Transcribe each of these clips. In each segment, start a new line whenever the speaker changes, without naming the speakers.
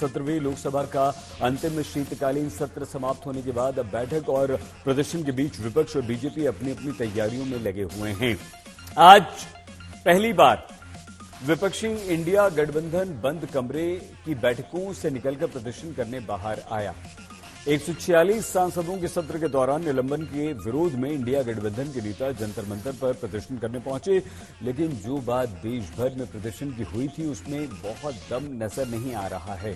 17वीं लोकसभा का अंतिम शीतकालीन सत्र समाप्त होने के बाद अब बैठक और प्रदर्शन के बीच विपक्ष और बीजेपी अपनी अपनी तैयारियों में लगे हुए हैं। आज पहली बार विपक्षी इंडिया गठबंधन बंद कमरे की बैठकों से निकलकर प्रदर्शन करने बाहर आया। 146 सांसदों के सत्र के दौरान निलंबन के विरोध में इंडिया गठबंधन के नेता जंतर मंतर पर प्रदर्शन करने पहुंचे, लेकिन जो बात देश भर में प्रदर्शन की हुई थी उसमें बहुत दम नजर नहीं आ रहा है।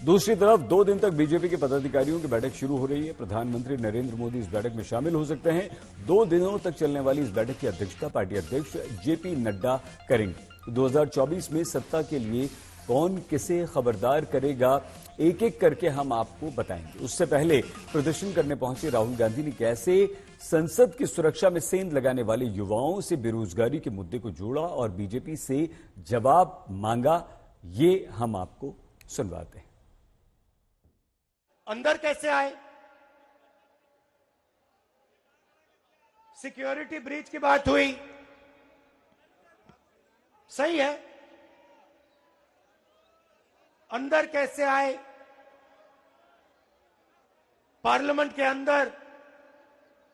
दूसरी तरफ 2 दिन तक बीजेपी के पदाधिकारियों की बैठक शुरू हो रही है। प्रधानमंत्री नरेंद्र मोदी इस बैठक में शामिल हो सकते हैं। 2 दिनों तक चलने वाली इस बैठक की अध्यक्षता पार्टी अध्यक्ष जेपी नड्डा करेंगे। 2024 में सत्ता के लिए कौन किसे खबरदार करेगा, एक एक करके हम आपको बताएंगे। उससे पहले प्रदर्शन करने पहुंचे राहुल गांधी ने कैसे संसद की सुरक्षा में सेंध लगाने वाले युवाओं से बेरोजगारी के मुद्दे को जोड़ा और बीजेपी से जवाब मांगा, ये हम आपको सुनवाते हैं।
अंदर कैसे आए? सिक्योरिटी ब्रीच की बात हुई, सही है। अंदर कैसे आए? पार्लियामेंट के अंदर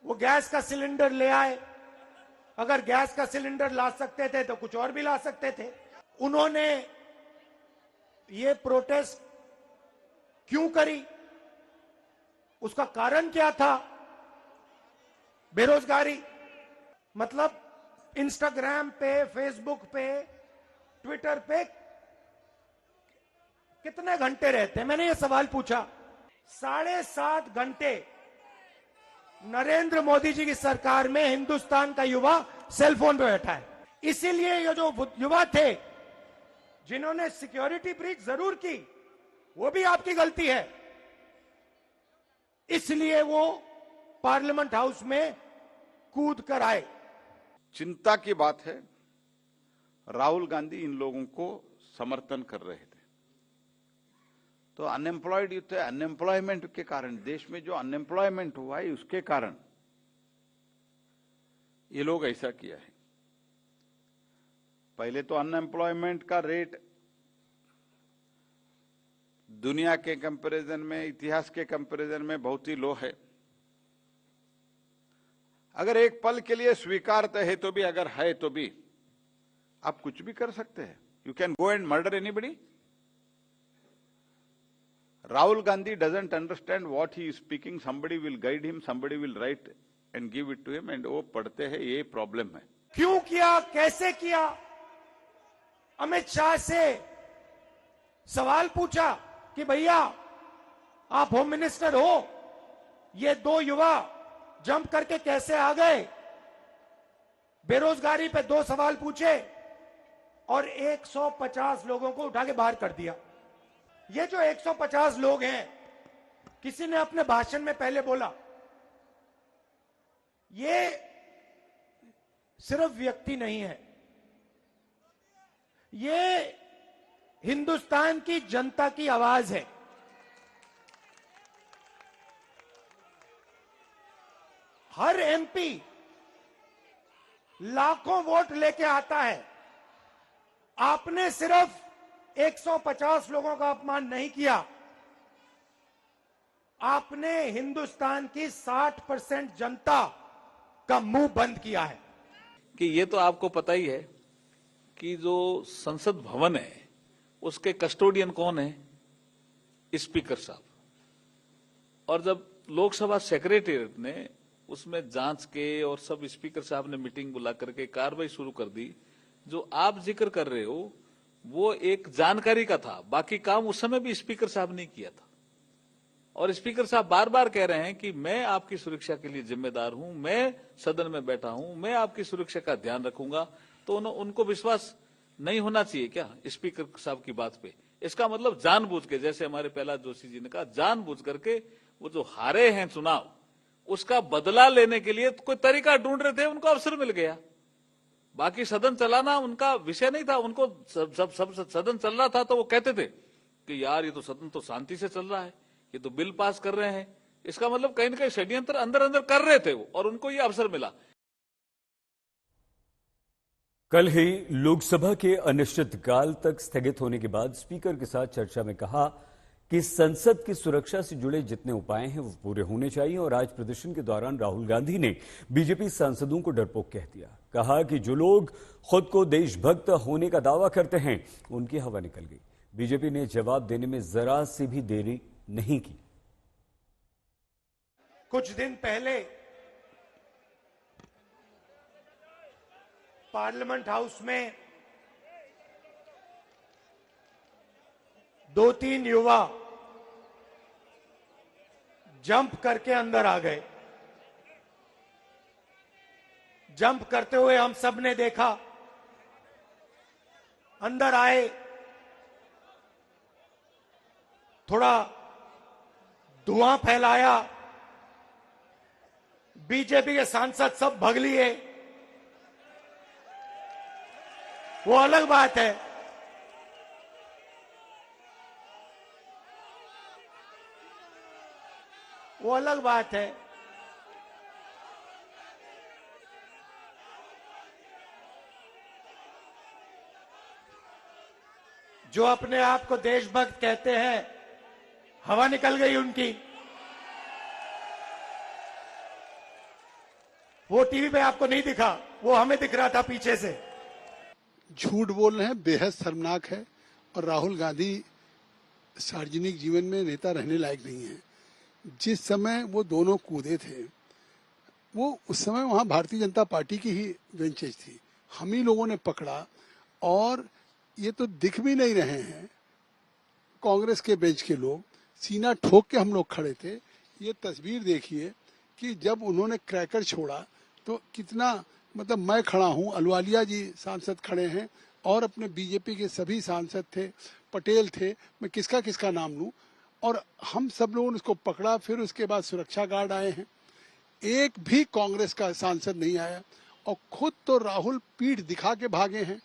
वो गैस का सिलेंडर ले आए। अगर गैस का सिलेंडर ला सकते थे तो कुछ और भी ला सकते थे। उन्होंने ये प्रोटेस्ट क्यों करी? उसका कारण क्या था? बेरोजगारी। मतलब इंस्टाग्राम पे, फेसबुक पे, ट्विटर पे कितने घंटे रहते हैं? मैंने ये सवाल पूछा। 7.5 घंटे नरेंद्र मोदी जी की सरकार में हिंदुस्तान का युवा सेलफोन पे बैठा है। इसीलिए ये जो युवा थे जिन्होंने सिक्योरिटी ब्रीच जरूर की, वो भी आपकी गलती है। इसलिए वो पार्लियामेंट हाउस में कूद कर आए।
चिंता की बात है, राहुल गांधी इन लोगों को समर्थन कर रहे थे। तो अनएम्प्लॉयड यूथ है, अनएम्प्लॉयमेंट के कारण, देश में जो अनएम्प्लॉयमेंट हुआ है उसके कारण ये लोग ऐसा किया है। पहले तो अनएम्प्लॉयमेंट का रेट दुनिया के कंपैरिजन में, इतिहास के कंपैरिजन में बहुत ही लो है। अगर एक पल के लिए स्वीकारते है तो भी, अगर है तो भी आप कुछ भी कर सकते हैं। You can go and murder anybody. Rahul Gandhi doesn't understand what he is speaking. Somebody will guide him, somebody will write and give it to him, and वो पढ़ते हैं, ये प्रॉब्लम है।
क्यों किया, कैसे किया? अमित शाह से सवाल पूछा कि भैया आप होम मिनिस्टर हो, ये 2 युवा जंप करके कैसे आ गए? बेरोजगारी पे 2 सवाल पूछे और 150 लोगों को उठा के बाहर कर दिया। ये जो 150 लोग हैं, किसी ने अपने भाषण में पहले बोला, ये सिर्फ व्यक्ति नहीं है, ये हिंदुस्तान की जनता की आवाज है। हर एमपी लाखों वोट लेके आता है। आपने सिर्फ 150 लोगों का अपमान नहीं किया, आपने हिंदुस्तान की 60% जनता का मुंह बंद किया है।
कि ये तो आपको पता ही है कि जो संसद भवन है उसके कस्टोडियन कौन है? स्पीकर साहब। और जब लोकसभा सेक्रेटेरिएट ने उसमें जांच के और सब स्पीकर साहब ने मीटिंग बुला करके कार्रवाई शुरू कर दी। जो आप जिक्र कर रहे हो वो एक जानकारी का था, बाकी काम उस समय भी स्पीकर साहब ने किया था। और स्पीकर साहब बार बार कह रहे हैं कि मैं आपकी सुरक्षा के लिए जिम्मेदार हूं, मैं सदन में बैठा हूं, मैं आपकी सुरक्षा का ध्यान रखूंगा। तो उनको विश्वास नहीं होना चाहिए क्या स्पीकर साहब की बात पे? इसका मतलब जानबूझ के, जैसे हमारे प्रहलाद जोशी जी ने कहा, जानबूझ करके वो जो हारे हैं चुनाव उसका बदला लेने के लिए कोई तरीका ढूंढ रहे थे, उनको अवसर मिल गया। बाकी सदन चलाना उनका विषय नहीं था। उनको सब सदन चल रहा था तो वो कहते थे कि यार ये तो सदन तो शांति से चल रहा है, ये तो बिल पास कर रहे हैं। इसका मतलब कहीं ना कहीं षड्यंत्र अंदर अंदर कर रहे थे वो, और उनको ये अवसर मिला।
कल ही लोकसभा के अनिश्चितकाल तक स्थगित होने के बाद स्पीकर के साथ चर्चा में कहा कि संसद की सुरक्षा से जुड़े जितने उपाय हैं वो पूरे होने चाहिए और आज प्रदर्शन के दौरान राहुल गांधी ने बीजेपी सांसदों को डरपोक कह दिया। कहा कि जो लोग खुद को देशभक्त होने का दावा करते हैं उनकी हवा निकल गई। बीजेपी ने जवाब देने में जरा सी भी देरी नहीं की।
कुछ दिन पहले पार्लियामेंट हाउस में 2-3 युवा जंप करके अंदर आ गए। जंप करते हुए हम सब ने देखा। अंदर आए, थोड़ा धुआं फैलाया, बीजेपी के सांसद सब भग लिए। वो अलग बात है। वो अलग बात है। जो अपने आप को देशभक्त कहते हैं, हवा निकल गई उनकी। वो टीवी पे आपको नहीं दिखा, वो हमें दिख रहा था पीछे से।
झूठ बोल रहे हैं, बेहद शर्मनाक है। और राहुल गांधी सार्वजनिक जीवन में नेता रहने लायक नहीं है। जिस समय वो दोनों कूदे थे, वो उस समय वहां भारतीय जनता पार्टी की ही बेंचेज थी। हम ही लोगों ने पकड़ा और ये तो दिख भी नहीं रहे हैं। कांग्रेस के बेंच के लोग सीना ठोक के हम लोग खड़े थे। ये तस्वीर देखिए कि जब उन्होंने क्रैकर छोड़ा तो कितना, मतलब मैं खड़ा हूं, अहलुवालिया जी सांसद खड़े हैं और अपने बीजेपी के सभी सांसद थे, पटेल थे, मैं किसका किसका नाम लूं। और हम सब लोगों ने उसको पकड़ा। फिर उसके बाद सुरक्षा गार्ड आए हैं, एक भी कांग्रेस का सांसद नहीं आया और खुद तो राहुल पीठ दिखा के भागे हैं।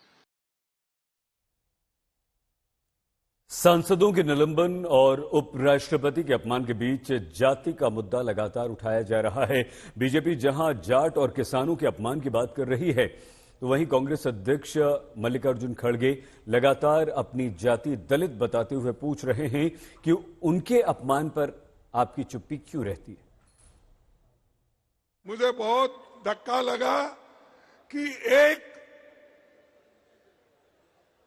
सांसदों के निलंबन और उपराष्ट्रपति के अपमान के बीच जाति का मुद्दा लगातार उठाया जा रहा है। बीजेपी जहां जाट और किसानों के अपमान की बात कर रही है, तो वहीं कांग्रेस अध्यक्ष मल्लिकार्जुन खड़गे लगातार अपनी जाति दलित बताते हुए पूछ रहे हैं कि उनके अपमान पर आपकी चुप्पी क्यों रहती है।
मुझे बहुत धक्का लगा कि एक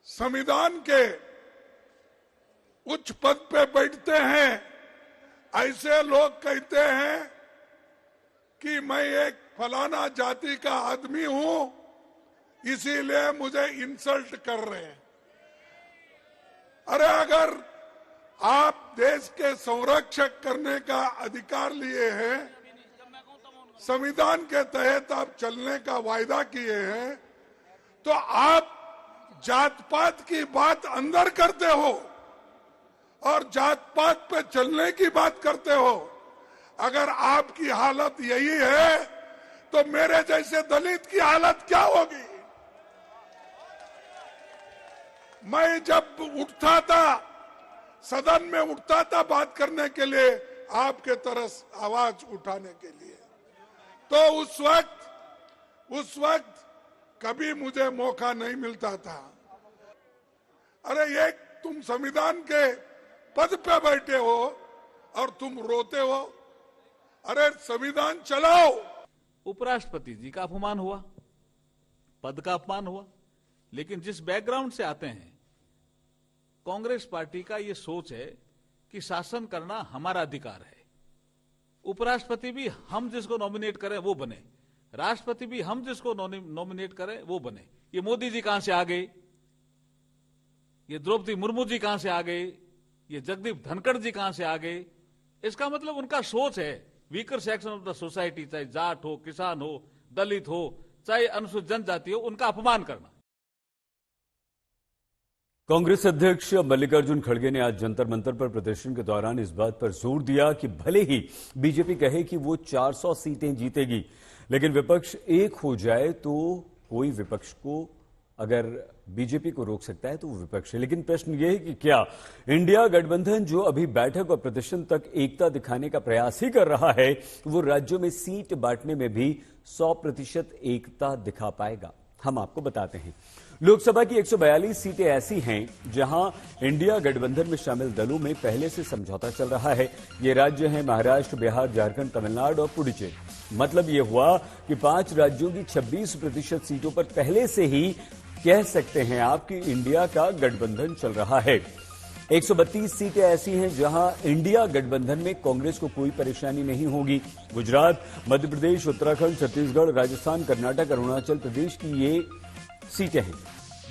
संविधान के उच्च पद पे बैठते हैं ऐसे लोग कहते हैं कि मैं एक फलाना जाति का आदमी हूं, इसीलिए मुझे इंसल्ट कर रहे हैं। अरे अगर आप देश के संरक्षक करने का अधिकार लिए हैं, संविधान के तहत आप चलने का वायदा किए हैं, तो आप जात पात की बात अंदर करते हो और जात पात पे चलने की बात करते हो। अगर आपकी हालत यही है तो मेरे जैसे दलित की हालत क्या होगी। मैं जब उठता था, सदन में उठता था बात करने के लिए, आपके तरह आवाज उठाने के लिए, तो उस वक्त कभी मुझे मौका नहीं मिलता था। अरे ये तुम संविधान के पद पे बैठे हो और तुम रोते हो। अरे संविधान चलाओ।
उपराष्ट्रपति जी का अपमान हुआ, पद का अपमान हुआ, लेकिन जिस बैकग्राउंड से आते हैं, कांग्रेस पार्टी का ये सोच है कि शासन करना हमारा अधिकार है। उपराष्ट्रपति भी हम जिसको नॉमिनेट करें वो बने, राष्ट्रपति भी हम जिसको नॉमिनेट करें वो बने। ये मोदी जी कहां से आ गए, ये द्रौपदी मुर्मू जी कहां से आ गए, ये जगदीप धनखड़ जी कहां से आ गए। इसका मतलब उनका सोच है weaker section of the society, चाहे जाट हो, किसान हो, दलित हो, चाहे अनुसूचित जनजाति हो, उनका अपमान करना।
कांग्रेस अध्यक्ष मल्लिकार्जुन खड़गे ने आज जंतर मंतर पर प्रदर्शन के दौरान इस बात पर जोर दिया कि भले ही बीजेपी कहे कि वो 400 सीटें जीतेगी, लेकिन विपक्ष एक हो जाए तो कोई विपक्ष को अगर बीजेपी को रोक सकता है तो वो विपक्ष है। लेकिन प्रश्न ये है कि क्या इंडिया गठबंधन जो अभी बैठक और प्रदर्शन तक एकता दिखाने का प्रयास ही कर रहा है, वो राज्यों में सीट बांटने में भी 100% एकता दिखा पाएगा। हम आपको बताते हैं। लोकसभा की 142 सीटें ऐसी हैं जहां इंडिया गठबंधन में शामिल दलों में पहले से समझौता चल रहा है। ये राज्य हैं महाराष्ट्र, बिहार, झारखंड, तमिलनाडु और पुडुचेरी। मतलब ये हुआ कि 5 राज्यों की 26% सीटों पर पहले से ही कह सकते हैं आप कि इंडिया का गठबंधन चल रहा है। 132 सीटें ऐसी हैं जहां इंडिया गठबंधन में कांग्रेस को कोई परेशानी नहीं होगी। गुजरात, मध्य प्रदेश, उत्तराखंड, छत्तीसगढ़, राजस्थान, कर्नाटक, अरुणाचल प्रदेश की ये सीटें हैं।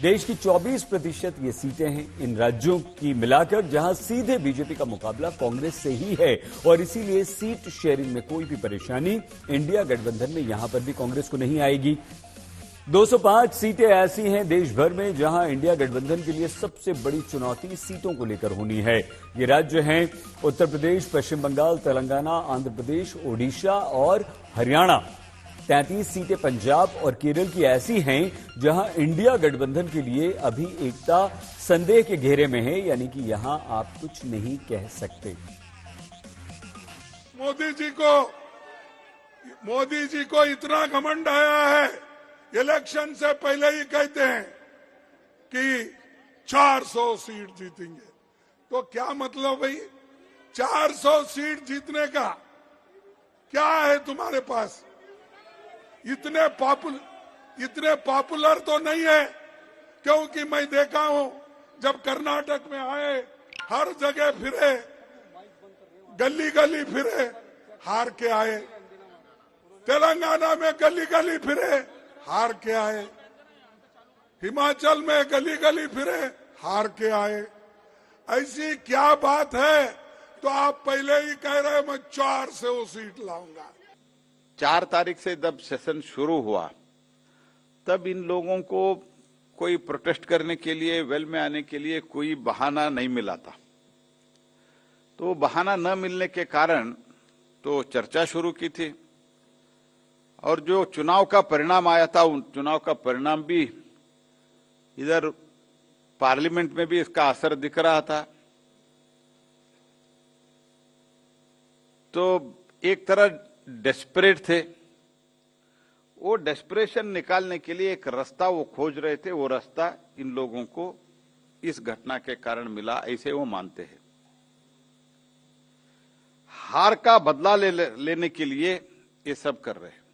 देश की 24% ये सीटें हैं इन राज्यों की मिलाकर जहां सीधे बीजेपी का मुकाबला कांग्रेस से ही है और इसीलिए सीट शेयरिंग में कोई भी परेशानी इंडिया गठबंधन में यहां पर भी कांग्रेस को नहीं आएगी। 205 सीटें ऐसी हैं देश भर में जहां इंडिया गठबंधन के लिए सबसे बड़ी चुनौती सीटों को लेकर होनी है। ये राज्य हैं उत्तर प्रदेश, पश्चिम बंगाल, तेलंगाना, आंध्र प्रदेश, ओडिशा और हरियाणा। 33 सीटें पंजाब और केरल की ऐसी हैं जहां इंडिया गठबंधन के लिए अभी एकता संदेह के घेरे में है, यानी कि यहां आप कुछ नहीं कह सकते।
मोदी जी को इतना घमंड आया है, इलेक्शन से पहले ही कहते हैं कि 400 सीट जीतेंगे। तो क्या मतलब भाई, 400 सीट जीतने का क्या है तुम्हारे पास? इतने पॉपुलर तो नहीं है, क्योंकि मैं देखा हूं जब कर्नाटक में आए हर जगह फिरे, गली गली फिरे, हार के आए। तेलंगाना में गली गली फिरे, हार के आए। हिमाचल में गली गली फिरे, हार के आए। ऐसी क्या बात है? तो आप पहले ही कह रहे मैं 400 सीट लाऊंगा।
4 तारीख से जब सेशन शुरू हुआ तब इन लोगों को कोई प्रोटेस्ट करने के लिए, वेल में आने के लिए कोई बहाना नहीं मिला था। तो बहाना न मिलने के कारण तो चर्चा शुरू की थी और जो चुनाव का परिणाम आया था, उन चुनाव का परिणाम भी इधर पार्लियामेंट में भी इसका असर दिख रहा था। तो एक तरह डेस्परेट थे, वो डेस्परेशन निकालने के लिए एक रास्ता वो खोज रहे थे। वो रास्ता इन लोगों को इस घटना के कारण मिला, ऐसे वो मानते हैं। हार का बदला लेने के लिए ये सब कर रहे हैं।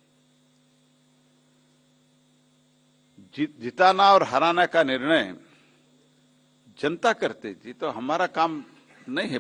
जिताना और हराना का निर्णय जनता करते जी, तो हमारा काम नहीं है।